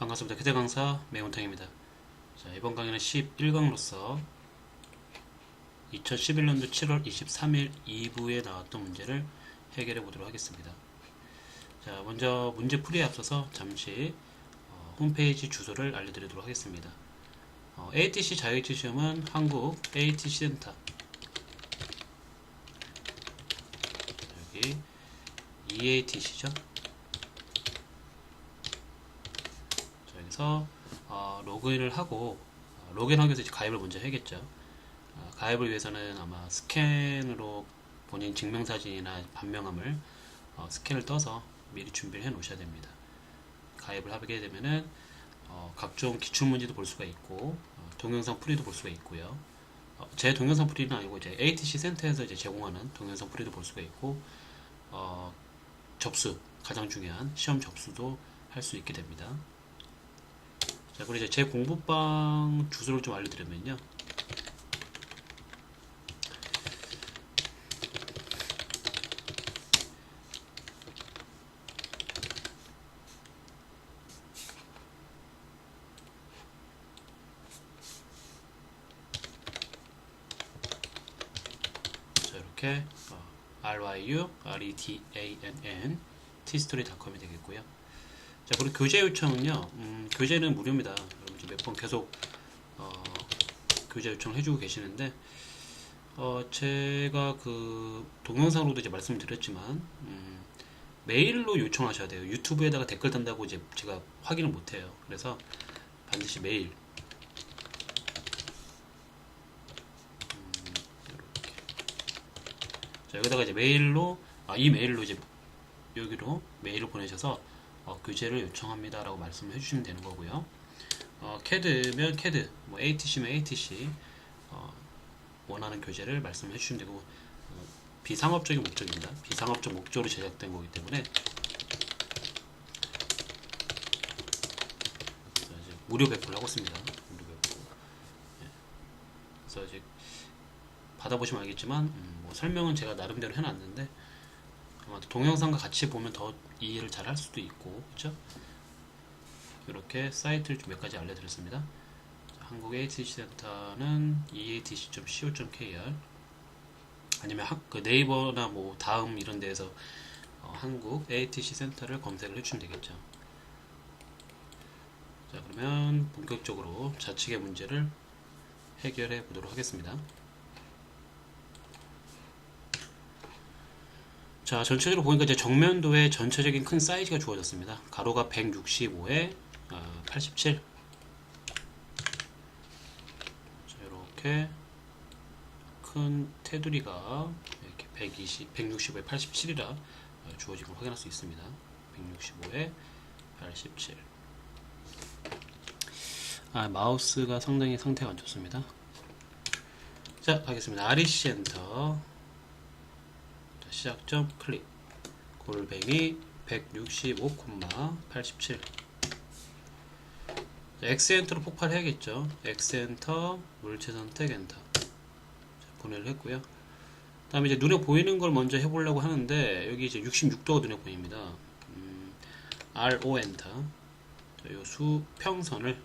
반갑습니다. 기대 강사 매운탕입니다. 자, 이번 강의는 11강으로서 2011년도 7월 23일 2부에 나왔던 문제를 해결해 보도록 하겠습니다. 자, 먼저 문제 풀이에 앞서서 잠시 홈페이지 주소를 알려드리도록 하겠습니다. ATC 자격증 시험은 한국 ATC 센터, 여기 EATC죠. 자, 여기서 로그인을 하고 로그인하기 위해서 가입을 먼저 해야겠죠. 가입을 위해서는 아마 스캔으로 본인 증명사진이나 반명함을 스캔을 떠서 미리 준비를 해 놓으셔야 됩니다. 가입을 하게 되면은 각종 기출문제도 볼 수가 있고 동영상 풀이도 볼 수가 있고요. 제 동영상 풀이는 아니고 이제 ATC 센터에서 이제 제공하는 동영상 풀이도 볼 수가 있고 접수, 가장 중요한 시험 접수도 할 수 있게 됩니다. 자, 그리고 이제 제 공부방 주소를 좀 알려드리면요. 자, 이렇게 ryuretann tstory.com이 되겠고요. 자, 그리고 교재 요청은요. 교재는 무료입니다. 여러분 몇 번 계속 교재 요청을 해주고 계시는데 제가 그 동영상으로도 이제 말씀드렸지만 메일로 요청하셔야 돼요. 유튜브에다가 댓글 단다고 이제 제가 확인을 못해요. 그래서 반드시 메일 이렇게. 자, 여기다가 이제 메일로 이 메일로 이제 여기로 메일을 보내셔서 교재를 요청합니다 라고 말씀을 해주시면 되는 거고요. CAD면 CAD, 뭐 ATC면 ATC 원하는 교재를 말씀해 주시면 되고 비상업적인 목적입니다. 비상업적 목적으로 제작된 거기 때문에 이제 무료 배포를 하고 있습니다. 무료 배포. 예. 그래서 이제 받아보시면 알겠지만 뭐 설명은 제가 나름대로 해놨는데 아마 동영상과 같이 보면 더 이해를 잘 할 수도 있고, 그렇죠? 이렇게 사이트를 좀 몇 가지 알려드렸습니다. 한국 ATC 센터는 eatc.co.kr 아니면 그 네이버나 뭐 다음 이런 데에서 한국 ATC 센터를 검색을 해주시면 되겠죠. 자, 그러면 본격적으로 좌측의 문제를 해결해 보도록 하겠습니다. 자, 전체적으로 보니까 이제 정면도의 전체적인 큰 사이즈가 주어졌습니다. 가로가 165에 87. 자, 이렇게 큰 테두리가 이렇게 165에 87이라 주어진 걸 확인할 수 있습니다. 165에 87. 마우스가 상당히 상태가 안 좋습니다. 자, 가겠습니다. REC 엔터. 시작점 클릭. 골뱅이 165,87. X엔터로 폭발해야겠죠. X엔터, 물체 선택 엔터. 자, 보내를 했고요. 다음에 이제 눈에 보이는 걸 먼저 해보려고 하는데 여기 이제 66도가 눈에 보입니다. RO 엔터. 이 수평선을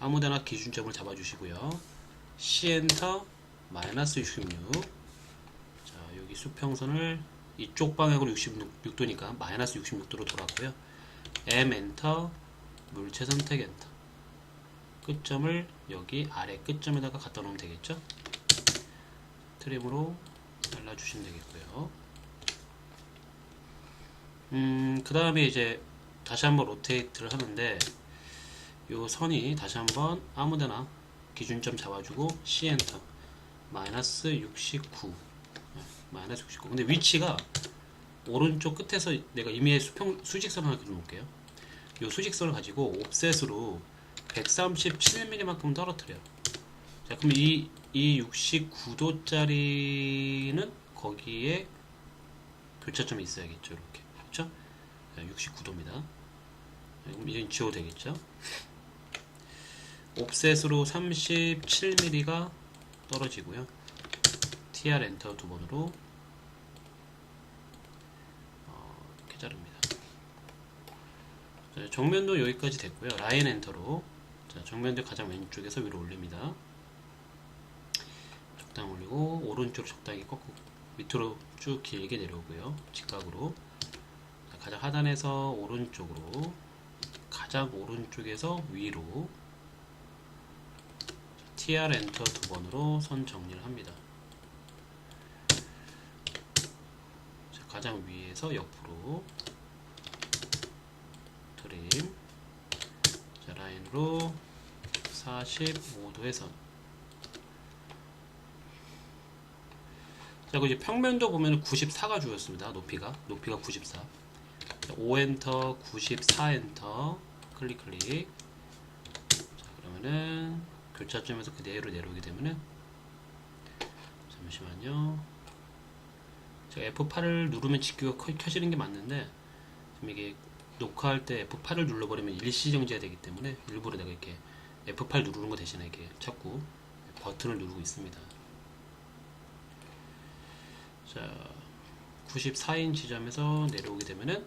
아무데나 기준점을 잡아주시고요. C 엔터 마이너스 66. 자, 여기 수평선을 이쪽 방향으로 66도니까 마이너스 66도로 돌았고요. M 엔터, 물체 선택 엔터. 끝점을 여기 아래 끝점에다가 갖다 놓으면 되겠죠. 트림으로 잘라주시면 되겠고요. 그 다음에 이제 다시 한번 로테이트를 하는데 요 선이 다시 한번 아무데나 기준점 잡아주고 C 엔터 마이너스 69. 마이너스 69. 근데 위치가 오른쪽 끝에서 내가 임의의 수직선 하나 그려놓을게요. 이 수직선을 가지고 옵셋으로 137mm만큼 떨어뜨려요. 자, 그럼 이 69도짜리는 거기에 교차점이 있어야겠죠. 이렇게. 그렇죠? 69도입니다. 그럼 이제 지워도 되겠죠? 옵셋으로 37mm가 떨어지고요. TR 엔터 두 번으로 이렇게 자릅니다. 자, 정면도 여기까지 됐고요. 라인 엔터로. 자, 정면도 가장 왼쪽에서 위로 올립니다. 적당히 올리고, 오른쪽으로 적당히 꺾고, 밑으로 쭉 길게 내려오고요. 직각으로. 자, 가장 하단에서 오른쪽으로, 가장 오른쪽에서 위로, TR 엔터 두 번으로 선 정리를 합니다. 자, 가장 위에서 옆으로 트림. 자, 라인으로 45도의 선. 자, 그 이제 평면도 보면 94가 주었습니다. 높이가 94. 자, 5엔터, 94엔터, 클릭. 자, 그러면은 교차점에서 그대로 내려오게 되면은, 잠시만요. 제가 F8을 누르면 직교가 켜지는 게 맞는데, 지금 이게 녹화할 때 F8을 눌러버리면 일시정지가 되기 때문에 일부러 내가 이렇게 F8 누르는 거 대신에 이렇게 자꾸 버튼을 누르고 있습니다. 자, 94인 지점에서 내려오게 되면은,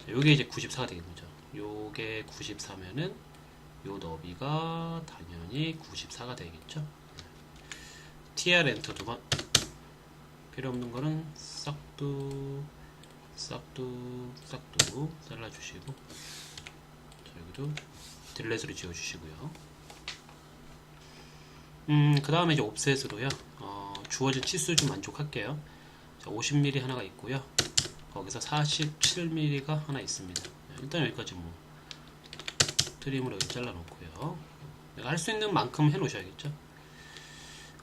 요게 이제 94가 되는 거죠. 요게 94면은 요 너비가 당연히 94가 되겠죠. TR 엔터 두 번. 필요 없는 거는 싹두 잘라주시고, 자, 여기도 딜렛으로 지워주시고요. 그 다음에 이제 옵셋으로요. 주어진 치수 좀 만족할게요. 자, 50mm 하나가 있고요. 거기서 47mm가 하나 있습니다. 일단 여기까지 뭐 트림으로 여기 잘라놓고요. 내가 할 수 있는 만큼 해놓으셔야겠죠.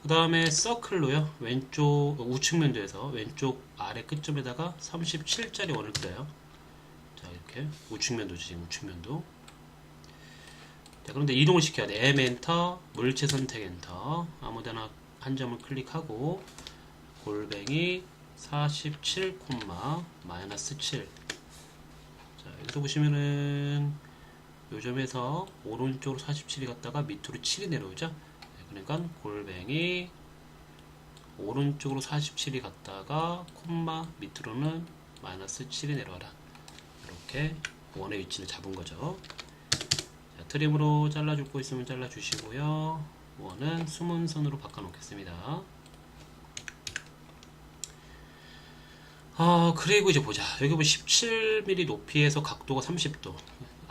그 다음에 서클로요. 왼쪽 우측 면도에서 왼쪽 아래 끝점에다가 37짜리 원을 그려요. 자, 이렇게 우측 면도지, 지금 우측 면도. 자, 그런데 이동을 시켜야 돼. M 엔터, 물체 선택 엔터. 아무데나 한 점을 클릭하고 골뱅이 47, 마이너스 7. 자, 여기서 보시면은 요 점에서 오른쪽으로 47이 갔다가 밑으로 7이 내려오죠. 그러니까 골뱅이 오른쪽으로 47이 갔다가 콤마 밑으로는 마이너스 7이 내려와라. 이렇게 원의 위치를 잡은 거죠. 자, 트림으로 잘라줄 거 있으면 잘라주시고요. 원은 숨은 선으로 바꿔 놓겠습니다. 그리고 이제 보자. 여기 보면 17mm 높이에서 각도가 30도.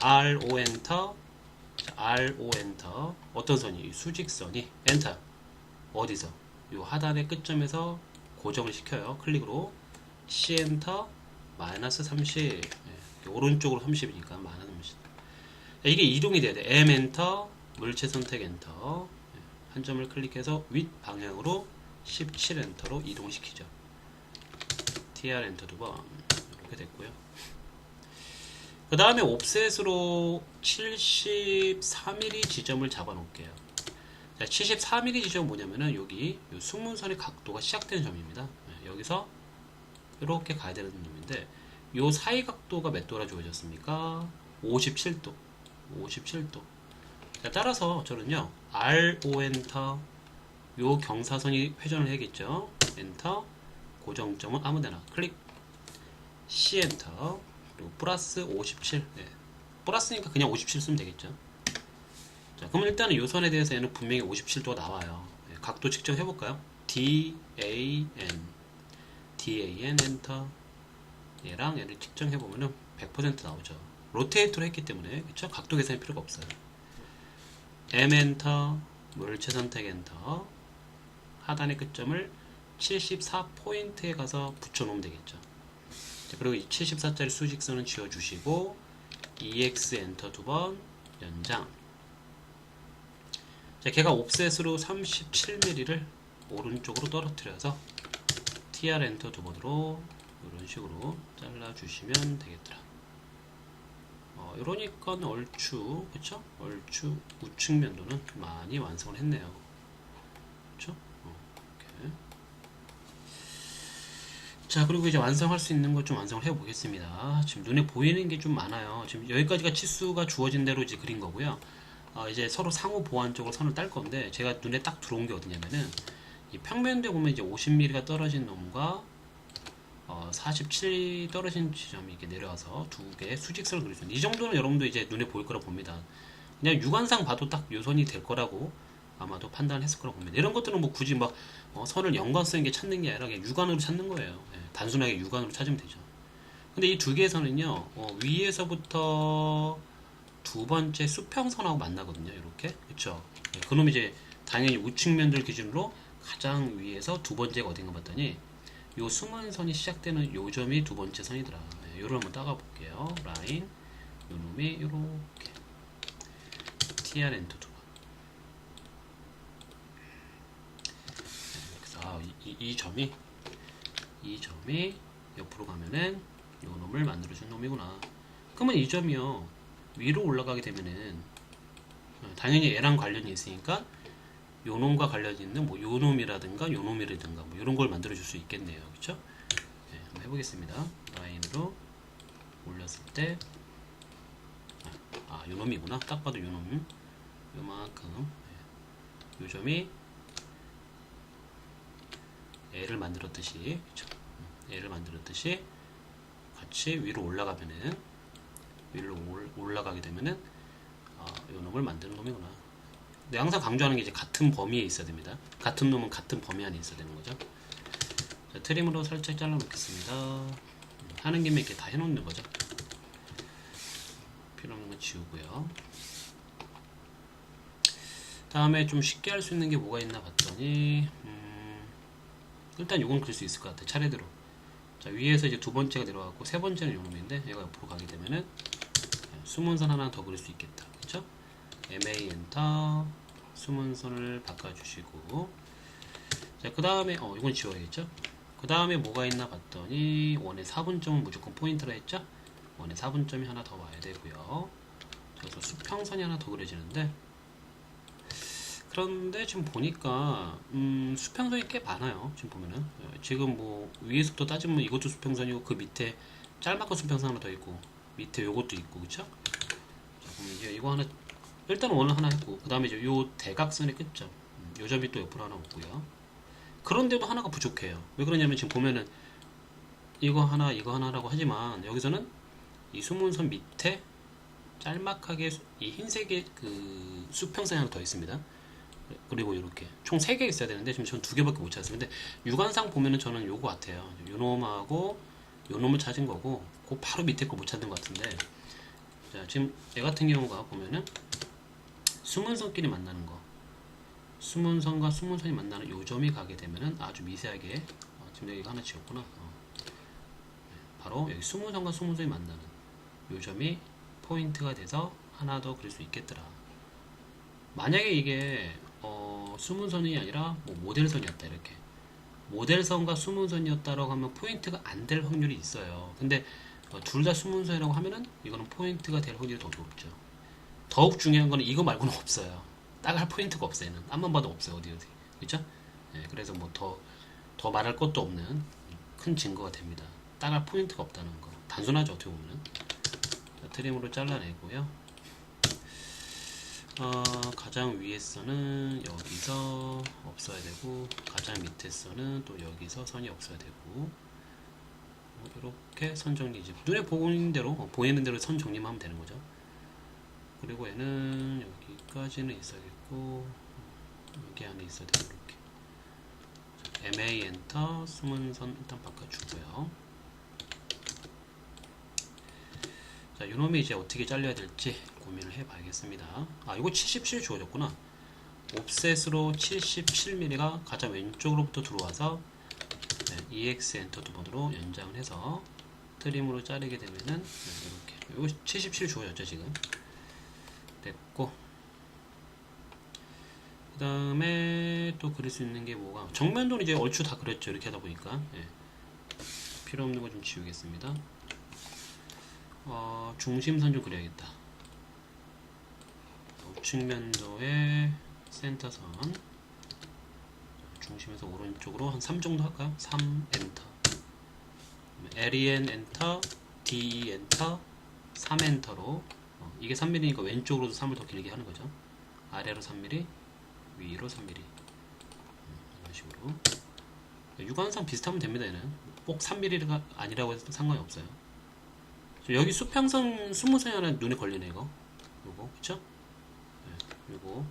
RO 엔터. RO 엔터. 어떤 선이? 수직선이 엔터. 어디서? 요 하단의 끝점에서 고정을 시켜요. 클릭으로. C 엔터. 마이너스 30. 네, 오른쪽으로 30이니까 마이너스 30. 이게 이동이 돼야 돼. M 엔터. 물체 선택 엔터. 네, 한 점을 클릭해서 윗 방향으로 17 엔터로 이동시키죠. TR 엔터 두 번. 이렇게 됐고요. 그 다음에 옵셋으로 74mm 지점을 잡아 놓을게요. 자, 74mm 지점은 뭐냐면은 여기 요 승문선의 각도가 시작되는 점입니다. 네, 여기서 이렇게 가야 되는 놈인데 요 사이 각도가 몇 도라 주어졌습니까? 57도. 57도. 자, 따라서 저는요 RO 엔터 요 경사선이 회전을 해야겠죠. 엔터. 고정점은 아무데나 클릭. C 엔터. 그리고 플러스 57. 네. 플러스니까 그냥 57 쓰면 되겠죠. 자, 그럼 일단은 요 선에 대해서 얘는 분명히 57도가 나와요. 네, 각도 측정해 볼까요? DAN 엔터. 얘랑 얘를 측정해 보면은 100% 나오죠. 로테이트로 했기 때문에 그쵸? 각도 계산이 필요가 없어요. M 엔터, 물체 선택 엔터. 하단의 끝점을 74포인트에 가서 붙여놓으면 되겠죠. 자, 그리고 이 74짜리 수직선은 지워주시고 EX 엔터 두 번 연장. 자, 걔가 옵셋으로 37mm를 오른쪽으로 떨어뜨려서 TR 엔터 두 번으로 이런 식으로 잘라주시면 되겠더라. 이러니까 얼추 그쵸? 얼추 우측 면도는 많이 완성을 했네요. 그쵸? 이렇게. 자, 그리고 이제 완성할 수 있는 것 좀 완성을 해 보겠습니다. 지금 눈에 보이는 게 좀 많아요. 지금 여기까지가 치수가 주어진 대로 이제 그린 거고요. 이제 서로 상호 보완적으로 선을 딸 건데 제가 눈에 딱 들어온 게 어디냐면은 이 평면도에 보면 이제 50mm가 떨어진 놈과 47 떨어진 지점이 이렇게 내려와서 두 개의 수직선을 그릴 수 있는, 이 정도는 여러분도 이제 눈에 보일 거라 봅니다. 그냥 육안상 봐도 딱 요선이 될 거라고 아마도 판단했을 거라고 봅니다. 이런 것들은 뭐 굳이 막 선을 연관성 있게 찾는 게 아니라 그냥 육안으로 찾는 거예요. 예, 단순하게 육안으로 찾으면 되죠. 근데 이 두 개의 선은요, 위에서부터 두 번째 수평선하고 만나거든요. 이렇게. 그쵸? 예, 그놈이 이제 당연히 우측면들 기준으로 가장 위에서 두 번째가 어딘가 봤더니 요 숨은 선이 시작되는 요 점이 두 번째 선이더라. 예, 요를 한번 따가 볼게요. 라인, 요 놈이 요렇게 TR 엔터 두 번. 그래서 이 점이 옆으로 가면은 요 놈을 만들어준 놈이구나. 그러면 이 점이요 위로 올라가게 되면은 당연히 얘랑 관련이 있으니까 요 놈과 관련이 있는 뭐 요 놈이라든가 요 놈이라든가 뭐 이런 걸 만들어 줄 수 있겠네요. 그쵸? 네, 한번 해보겠습니다. 라인으로 올렸을 때 요 놈이구나. 딱 봐도 요 놈, 요만큼. 요 점이 애를 만들었듯이, 그쵸? 애를 만들었듯이 같이 위로 올라가면은, 위로 올라가게 되면은 요 놈을 만드는 놈이구나. 근데 항상 강조하는 게 이제 같은 범위에 있어야 됩니다. 같은 놈은 같은 범위 안에 있어야 되는 거죠. 자, 트림으로 살짝 잘라 놓겠습니다. 하는 김에 이렇게 다 해놓는 거죠. 필요 없는 거 지우고요. 다음에 좀 쉽게 할 수 있는 게 뭐가 있나 봤더니 일단 요건 그릴 수 있을 것 같아요. 차례대로. 자, 위에서 이제 두 번째가 내려왔고 세 번째는 요 놈인데 얘가 옆으로 가게 되면은 숨은 선 하나 더 그릴 수 있겠다. 그쵸? MA 엔터 숨은 선을 바꿔주시고, 자, 그 다음에 이건 지워야겠죠? 그 다음에 뭐가 있나 봤더니 원의 4분점은 무조건 포인트라 했죠? 원의 4분점이 하나 더 와야 되고요. 그래서 수평선이 하나 더 그려지는데, 그런데 지금 보니까 수평선이 꽤 많아요. 지금 보면은 지금 뭐 위에서부터 따지면 이것도 수평선이고 그 밑에 짤막한 수평선 하나 더 있고 밑에 요것도 있고, 그쵸? 자, 그럼 이제 이거 하나 일단 원을 하나 했고, 그 다음에 이제 요 대각선의 끝점 요 점이 또 옆으로 하나 없고요. 그런데도 하나가 부족해요. 왜 그러냐면 지금 보면은 이거 하나라고 하지만 여기서는 이 수문선 밑에 짤막하게 이 흰색의 그 수평선이 하나 더 있습니다. 그리고 이렇게 총 3개 있어야 되는데 지금 저는 2개밖에 못 찾았어요. 근데 육안상 보면은 저는 요거 같아요. 요 놈하고 요 놈을 찾은 거고 그 바로 밑에 거 못 찾은 것 같은데, 자, 지금 얘 같은 경우가 보면은 수문선끼리 만나는 거, 수문선과 수문선이 만나는 요 점이 가게 되면은 아주 미세하게 지금 여기가 하나 지웠구나. 바로 여기 수문선과 수문선이 만나는 요 점이 포인트가 돼서 하나 더 그릴 수 있겠더라. 만약에 이게 수문선이 아니라 뭐 모델선이었다, 이렇게 모델선과 수문선이었다라고 하면 포인트가 안 될 확률이 있어요. 근데 둘 다 수문선이라고 하면은 이거는 포인트가 될 확률이 더 높죠. 더욱 중요한 거는 이거 말고는 없어요. 딱 할 포인트가 없어요. 얘는 앞만 봐도 없어요. 어디 그렇죠? 네, 그래서 뭐 더 말할 것도 없는 큰 증거가 됩니다. 딱 할 포인트가 없다는 거. 단순하죠, 어떻게 보면은. 자, 트림으로 잘라내고요. 가장 위에서는 여기서 없어야 되고, 가장 밑에서는 또 여기서 선이 없어야 되고, 이렇게 선 정리, 이제 눈에 보이는 대로 선 정리만 하면 되는 거죠. 그리고 얘는 여기까지는 있어야겠고 여기 안에 있어야 되고, 이렇게 MA 엔터 숨은 선 일단 바꿔주고요. 자, 요놈이 이제 어떻게 잘려야 될지 고민을 해봐야겠습니다. 이거 77 주어졌구나. 옵셋으로 77mm가 가장 왼쪽으로부터 들어와서 EX 엔터 두 번으로 연장을 해서 트림으로 자르게 되면은 이렇게, 이거 77 주어졌죠 지금. 됐고, 그 다음에 또 그릴 수 있는 게 뭐가, 정면도는 이제 얼추 다 그렸죠. 이렇게 하다 보니까 필요 없는 거 좀 지우겠습니다. 중심선 좀 그려야겠다. 우측면도의 센터선, 중심에서 오른쪽으로 한 3 정도 할까요? 3 엔터, LEN 엔터, DE 엔터, 3 엔터로, 이게 3mm니까 왼쪽으로도 3을 더 길게 하는 거죠. 아래로 3mm, 위로 3mm, 이런 식으로. 육안상 비슷하면 됩니다. 얘는 꼭 3mm가 아니라고 해서 상관이 없어요. 여기 수평선 20선이 하나 눈에 걸리네. 이거 요거 그쵸? 요거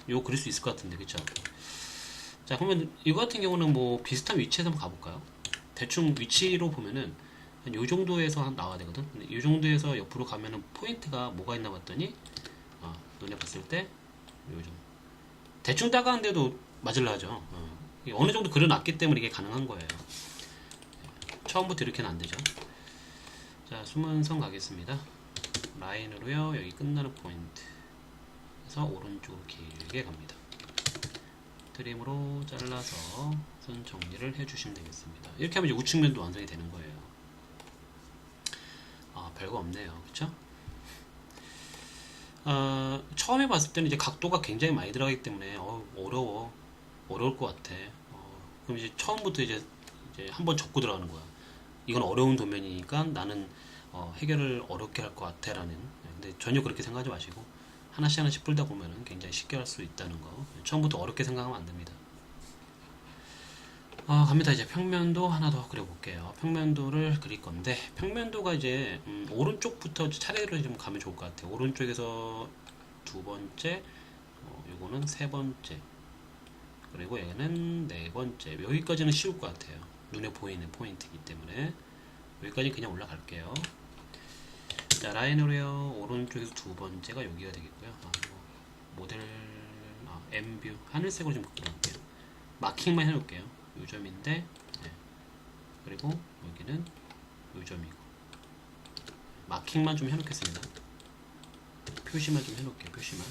요거 그릴 수 있을 것 같은데 그쵸? 자 그러면 이거 같은 경우는 뭐 비슷한 위치에서 한번 가볼까요? 대충 위치로 보면은 한 요 정도에서 나와야 되거든. 근데 요 정도에서 옆으로 가면은 포인트가 뭐가 있나 봤더니 눈에 봤을 때 요 정도. 대충 따가는데도 맞을라 하죠. 어느 정도 그려놨기 때문에 이게 가능한 거예요. 처음부터 이렇게는 안 되죠. 자, 숨은 선 가겠습니다. 라인으로요. 여기 끝나는 포인트. 그래서 오른쪽으로 길게 갑니다. 트림으로 잘라서 선 정리를 해주시면 되겠습니다. 이렇게 하면 이제 우측면도 완성이 되는 거예요. 별거 없네요. 그쵸? 처음에 봤을 때는 이제 각도가 굉장히 많이 들어가기 때문에 어려울 것 같아. 그럼 이제 처음부터 이제 한번 접고 들어가는 거야. 이건 어려운 도면이니까 나는 해결을 어렵게 할 것 같아라는. 근데 전혀 그렇게 생각하지 마시고 하나씩 하나씩 풀다 보면은 굉장히 쉽게 할 수 있다는 거. 처음부터 어렵게 생각하면 안 됩니다. 갑니다. 이제 평면도 하나 더 그려볼게요. 평면도를 그릴 건데 평면도가 이제 오른쪽부터 차례로 좀 가면 좋을 것 같아요. 오른쪽에서 두 번째, 요거는 세 번째, 그리고 얘는 네 번째. 여기까지는 쉬울 것 같아요. 눈에 보이는 포인트이기 때문에 여기까지 그냥 올라갈게요. 자, 라인으로요. 오른쪽에서 두 번째가 여기가 되겠고요. 모델 M뷰 하늘색으로 좀 그려볼게요. 마킹만 해놓을게요. 요점인데, 네. 그리고 여기는 요점이고 마킹만 좀 해놓겠습니다. 표시만 좀 해놓을게요. 표시만.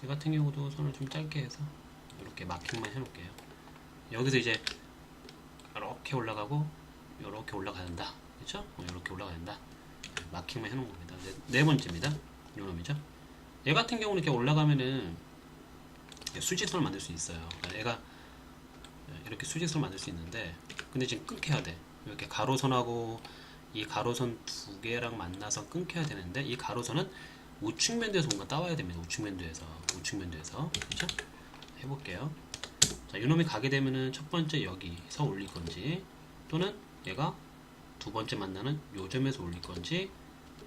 이 같은 경우도 선을 좀 짧게 해서 이렇게 마킹만 해놓을게요. 여기서 이제 이렇게 올라가고 이렇게 올라가야 된다. 그렇죠? 이렇게 올라가야 된다. 마킹만 해놓은 겁니다. 네 번째입니다. 요놈이죠. 얘 같은 경우는 이렇게 올라가면은 수직선을 만들 수 있어요. 그러니까 얘가 이렇게 수직선을 만들 수 있는데, 근데 지금 끊겨야 돼. 이렇게 가로선하고 이 가로선 두 개랑 만나서 끊겨야 되는데, 이 가로선은 우측면도에서 뭔가 따와야 됩니다. 우측면도에서. 그렇죠? 해볼게요. 자, 이놈이 가게 되면은 첫 번째 여기서 올릴 건지, 또는 얘가 두 번째 만나는 요점에서 올릴 건지,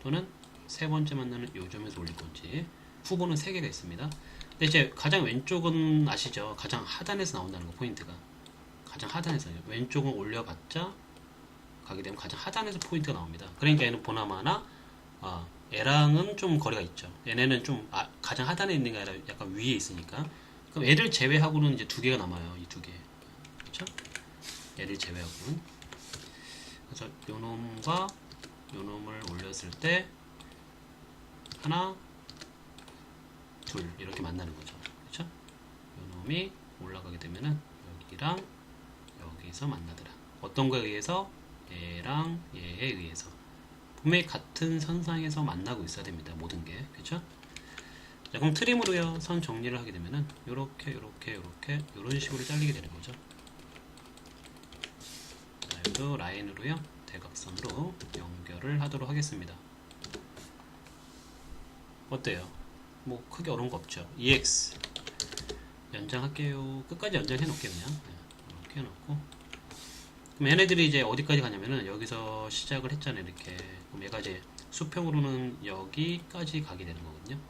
또는 세 번째 만나는 요점에서 올릴 건지. 후보는 세 개가 있습니다. 근데 이제 가장 왼쪽은 아시죠? 가장 하단에서 나온다는 거, 포인트가. 가장 하단에서. 왼쪽은 올려봤자 가게 되면 가장 하단에서 포인트가 나옵니다. 그러니까 얘는 보나마나 얘랑은 좀 거리가 있죠. 얘네는 좀 가장 하단에 있는 게 아니라 약간 위에 있으니까. 그럼 얘를 제외하고는 이제 두 개가 남아요. 이 두 개. 그렇죠? 얘를 제외하고는. 그래서 요 놈과 요 놈을 올렸을 때 하나, 둘 이렇게 만나는 거죠. 그렇죠? 요 놈이 올라가게 되면은 여기랑 여기서 만나더라. 어떤 거에 의해서? 얘랑 얘에 의해서. 분명히 같은 선상에서 만나고 있어야 됩니다. 모든 게. 그쵸? 자, 그럼 트림으로요. 선 정리를 하게 되면은 요렇게 요런 식으로 잘리게 되는 거죠. 자, 여기도 라인으로요. 대각선으로 연결을 하도록 하겠습니다. 어때요? 뭐 크게 어려운 거 없죠. EX 연장할게요. 끝까지 연장해 놓을게요. 그냥 이렇게 해놓고, 그럼 얘네들이 이제 어디까지 가냐면은 여기서 시작을 했잖아요. 이렇게. 그럼 얘가 이제 수평으로는 여기까지 가게 되는 거거든요.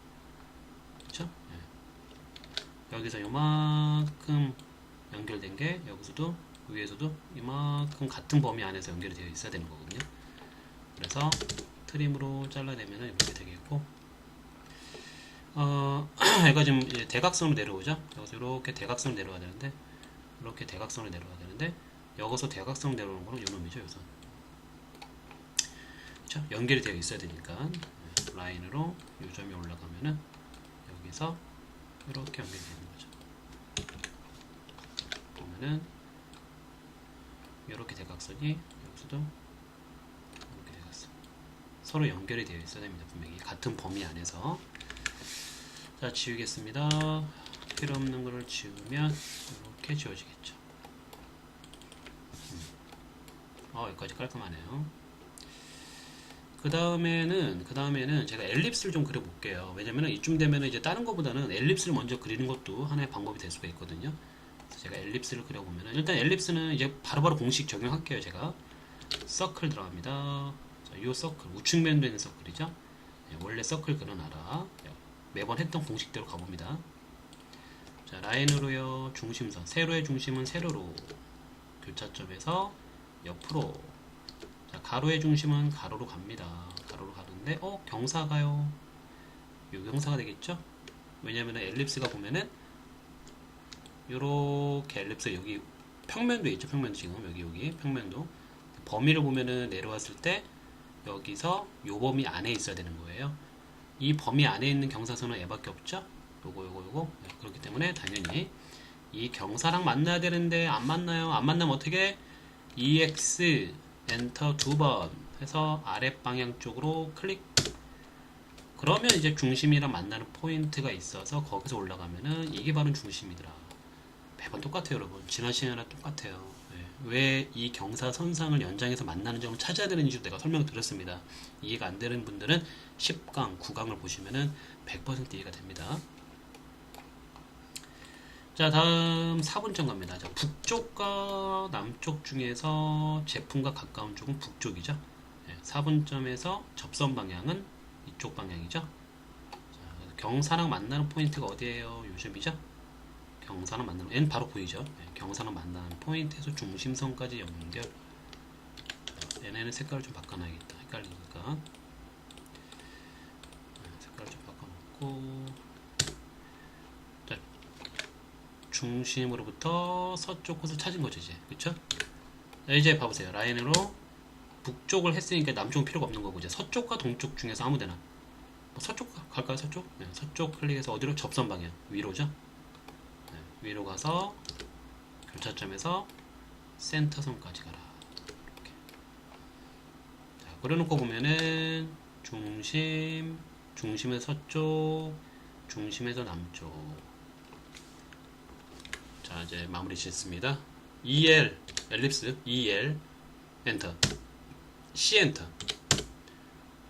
그쵸? 네. 여기서 요만큼 연결된 게 여기서도 위에서도 이만큼 같은 범위 안에서 연결이 되어 있어야 되는 거거든요. 그래서 트림으로 잘라내면은 이렇게 되겠고, 얘가 지금 이제 대각선으로 내려오죠. 여기서 이렇게 대각선으로 내려와야 되는데, 이렇게 대각선으로 내려와야 되는데, 여기서 대각선 내려오는 거는 요놈이죠. 요선. 그쵸? 연결이 되어 있어야 되니까 라인으로 요점이 올라가면은 여기서 이렇게 연결이 되는 거죠. 보면은 이렇게 대각선이 여기서도 이렇게 대각선 서로 연결이 되어 있어야 됩니다. 분명히 같은 범위 안에서. 자, 지우겠습니다. 필요 없는 거를 지우면 이렇게 지워지겠죠. 여기까지 깔끔하네요. 그 다음에는 제가 엘립스를 좀 그려볼게요. 왜냐면은 이쯤 되면은 이제 다른 거보다는 엘립스를 먼저 그리는 것도 하나의 방법이 될 수가 있거든요. 제가 엘립스를 그려보면은, 일단 엘립스는 이제 바로바로 공식 적용할게요. 제가 서클 들어갑니다. 자, 요 서클 우측면도 있는 서클이죠. 원래 서클 그려놔라. 매번 했던 공식대로 가봅니다. 자, 라인으로요. 중심선 세로의 중심은 세로로, 교차점에서 옆으로. 자, 가로의 중심은 가로로 갑니다. 가로로 가는데 경사가요. 요 경사가 되겠죠. 왜냐면은 엘립스가 보면은 요렇게 엘립스, 여기 평면도 있죠. 평면도 지금 여기 평면도 범위를 보면은 내려왔을 때 여기서 요 범위 안에 있어야 되는 거예요. 이 범위 안에 있는 경사선은 얘밖에 없죠. 요거. 네, 그렇기 때문에 당연히 이 경사랑 만나야 되는데 안 만나요. 안 만나면 어떻게? EX 엔터 2번 해서 아래 방향 쪽으로 클릭. 그러면 이제 중심이랑 만나는 포인트가 있어서 거기서 올라가면은 이게 바로 중심이더라. 매번 똑같아요, 여러분. 지난 시간이랑 똑같아요. 왜 이 경사선상을 연장해서 만나는 점을 찾아야 되는지도 내가 설명드렸습니다. 이해가 안 되는 분들은 10강, 9강을 보시면은 100% 이해가 됩니다. 자, 다음 4분점 갑니다. 자, 북쪽과 남쪽 중에서 제품과 가까운 쪽은 북쪽이죠. 4분점에서 접선 방향은 이쪽 방향이죠. 자, 경사랑 만나는 포인트가 어디예요? 요점이죠. 경사랑 만나는, N 바로 보이죠. 경사랑 만나는 포인트에서 중심선까지 연결. 얘네는 색깔을 좀 바꿔놔야겠다. 헷갈리니까. 색깔을 좀 바꿔놓고. 자, 중심으로부터 서쪽 곳을 찾은 거죠, 이제. 그쵸? 자, 이제 봐보세요. 라인으로 북쪽을 했으니까 남쪽은 필요가 없는 거고, 이제 서쪽과 동쪽 중에서 아무데나. 뭐 서쪽 갈까요? 서쪽? 네, 서쪽 클릭해서 어디로? 접선 방향. 위로죠? 위로 가서 교차점에서 센터선까지 가라. 이렇게. 자, 그려놓고 보면은 중심에서 서쪽, 중심에서 남쪽. 자, 이제 마무리 짓습니다. EL 엘립스 EL 엔터, C 엔터.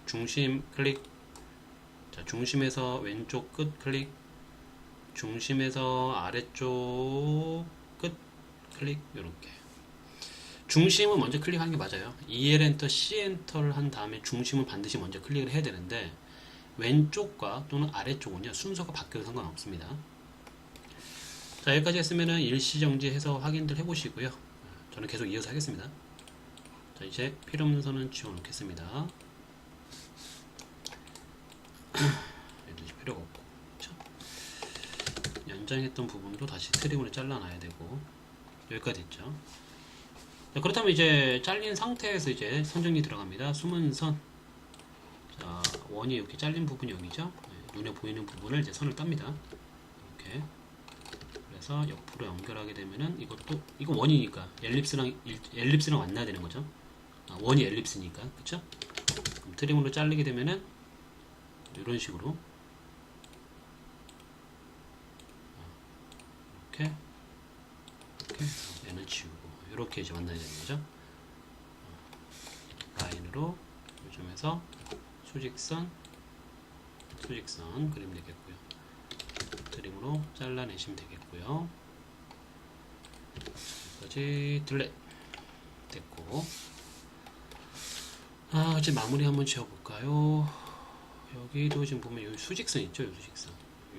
중심 클릭. 자, 중심에서 왼쪽 끝 클릭. 중심에서 아래쪽 끝 클릭. 요렇게 중심은 먼저 클릭하는 게 맞아요. EL 엔터, C 엔터를 한 다음에 중심은 반드시 먼저 클릭을 해야 되는데 왼쪽과 또는 아래쪽은요 순서가 바뀌어도 상관없습니다. 자, 여기까지 했으면은 일시정지해서 확인들 해보시고요. 저는 계속 이어서 하겠습니다. 자, 이제 필요없는 선은 지워놓겠습니다. 필요가 없고, 그쵸? 연장했던 부분도 다시 트림으로 잘라놔야 되고. 여기까지 됐죠. 자, 그렇다면 이제 잘린 상태에서 이제 선정리 들어갑니다. 숨은 선. 자, 원이 이렇게 잘린 부분이 여기죠. 눈에 보이는 부분을 이제 선을 땁니다. 이렇게. 그래서 옆으로 연결하게 되면은 이것도, 이거 원이니까 엘립스랑 만나야 되는 거죠. 원이 엘립스니까, 그쵸? 그럼 트림으로 자르게 되면은 이런 식으로 이렇게 얘는 지우고 이렇게 이제 만나야 되는 거죠. 라인으로 요점에서 수직선 그리면 되겠고요. 트림으로 잘라내시면 되겠고요. 여기까지 둘레 됐고, 이제 마무리 한번 지어볼까요? 여기도 지금 보면 여기 수직선 있죠. 이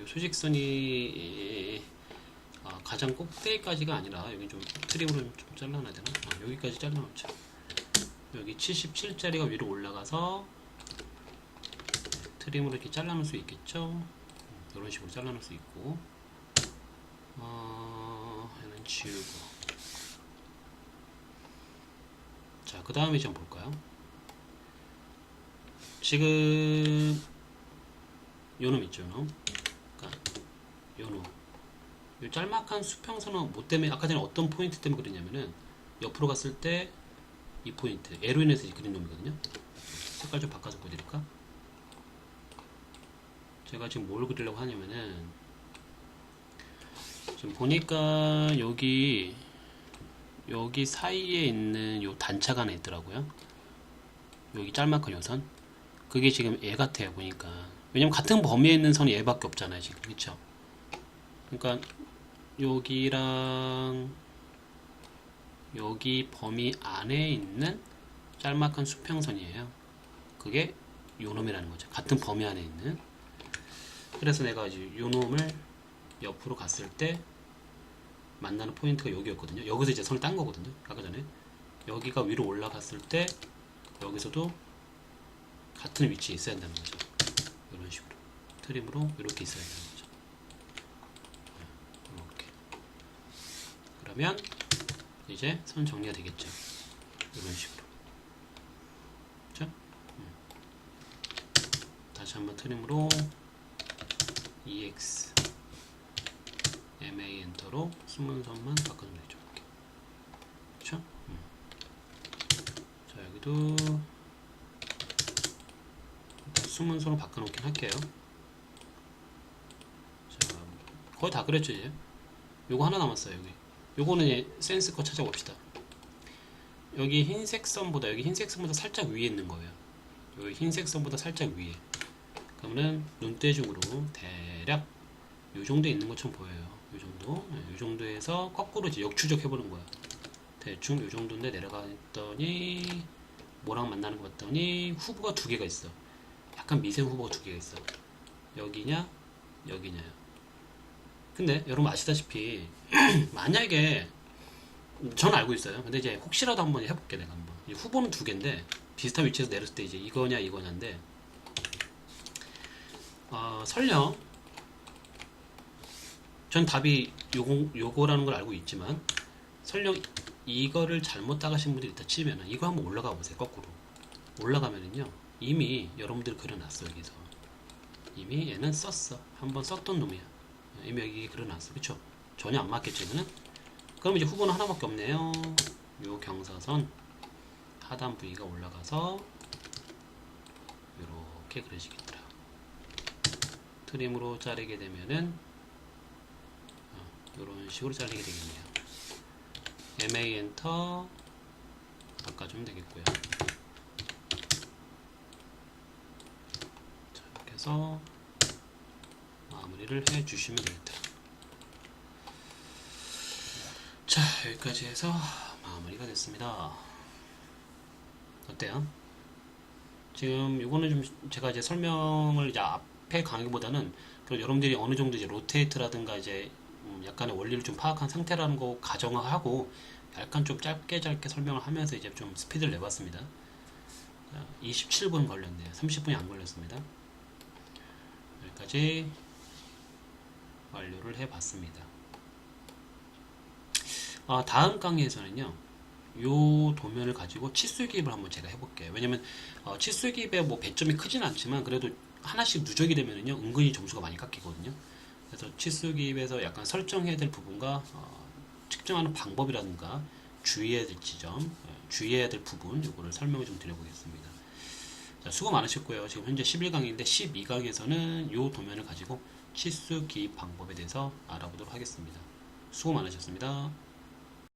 수직선이 가장 꼭대기까지가 아니라 여기 좀 트림으로 좀 잘라놔야 되나? 여기까지 잘라놓죠. 여기 77짜리가 위로 올라가서 트림으로 이렇게 잘라놓을 수 있겠죠. 이런 식으로 잘라놓을 수 있고, 얘는 지우고. 자, 그 다음에 좀 볼까요? 지금 요놈 있죠, 요놈. 그러니까 요놈. 요 짤막한 수평선은 뭐 때문에, 아까 전에 어떤 포인트 때문에 그랬냐면은 옆으로 갔을 때 이 포인트, 애로 인해서 그린 놈이거든요. 색깔 좀 바꿔서 보여드릴까? 제가 지금 뭘 그리려고 하냐면은, 지금 보니까 여기 사이에 있는 요 단차가 하나 있더라고요. 여기 짤막한 요 선. 그게 지금 얘 같아요, 보니까. 왜냐면 같은 범위에 있는 선이 얘밖에 없잖아요, 지금. 그쵸? 그러니까 여기랑 여기 범위 안에 있는 짤막한 수평선이에요. 그게 요놈이라는 거죠. 같은 범위 안에 있는. 그래서 내가 이제 요놈을 옆으로 갔을 때 만나는 포인트가 여기였거든요. 여기서 이제 선을 딴 거거든요. 아까 전에 여기가 위로 올라갔을 때 여기서도 같은 위치에 있어야 한다는 거죠. 이런 식으로 트림으로 이렇게 있어야 한다는 거죠. 이렇게. 그러면 이제 선 정리가 되겠죠. 이런 식으로. 그렇죠? 다시 한번 트림으로 EX MA 엔터로 숨은 선만 바꿔주면 되죠. 그렇죠? 자, 여기도 숨은 선을 바꿔놓긴 할게요. 자, 거의 다 그랬죠 이제. 요거 하나 남았어요. 여기 요거는 이제 센스 거 찾아봅시다. 여기 흰색 선보다 살짝 위에 있는 거예요. 여기 흰색 선보다 살짝 위에. 그러면은 눈대중으로 대략 요 정도에 있는 것처럼 보여요. 요 정도. 요 정도에서 거꾸로 이제 역추적 해보는 거야. 대충 요 정도인데 내려갔더니 뭐랑 만나는 거 봤더니 후보가 두 개가 있어. 약간 미세 후보가 두 개가 있어. 여기냐 여기냐요. 근데 여러분 아시다시피 만약에 전 알고 있어요. 근데 이제 혹시라도 한번 해볼게. 내가 한번 후보는 두 개인데 비슷한 위치에서 내렸을 때 이제 이거냐 이거냐인데 설령 전 답이 요거라는 걸 알고 있지만 설령 이거를 잘못 따가신 분들이 있다 치면은 이거 한번 올라가 보세요. 거꾸로 올라가면은요 이미 여러분들 그려놨어. 여기서 이미 얘는 썼어. 한번 썼던 놈이야. 이미 여기 그려놨어. 그쵸? 전혀 안 맞겠죠 이거는? 그럼 이제 후보는 하나밖에 없네요. 요 경사선 하단 부위가 올라가서 이렇게 그려지겠더라. 트림으로 자르게 되면은 이런 식으로 자르게 되겠네요. MA 엔터 바꿔주면 되겠고요. 자, 이렇게 해서 마무리를 해주시면 되겠다. 자, 여기까지 해서 마무리가 됐습니다. 어때요? 지금 이거는 좀 제가 이제 설명을 이제 앞에 강의보다는 그리고 여러분들이 어느 정도 이제 로테이트라든가 이제 약간의 원리를 좀 파악한 상태라는 거 가정을 하고 약간 좀 짧게 설명을 하면서 이제 좀 스피드를 내봤습니다. 27분 걸렸네요. 30분이 안 걸렸습니다. 여기까지 완료를 해봤습니다. 다음 강의에서는요, 요 도면을 가지고 치수기입을 한번 제가 해볼게요. 왜냐면 치수기입의 뭐 배점이 크진 않지만 그래도 하나씩 누적이 되면은요 은근히 점수가 많이 깎이거든요. 그래서 치수기입에서 약간 설정해야 될 부분과 측정하는 방법이라든가 주의해야 될 지점, 주의해야 될 부분 요거를 설명을 좀 드려보겠습니다. 자, 수고 많으셨고요. 지금 현재 11강인데 12강에서는 요 도면을 가지고 치수 기입 방법에 대해서 알아보도록 하겠습니다. 수고 많으셨습니다.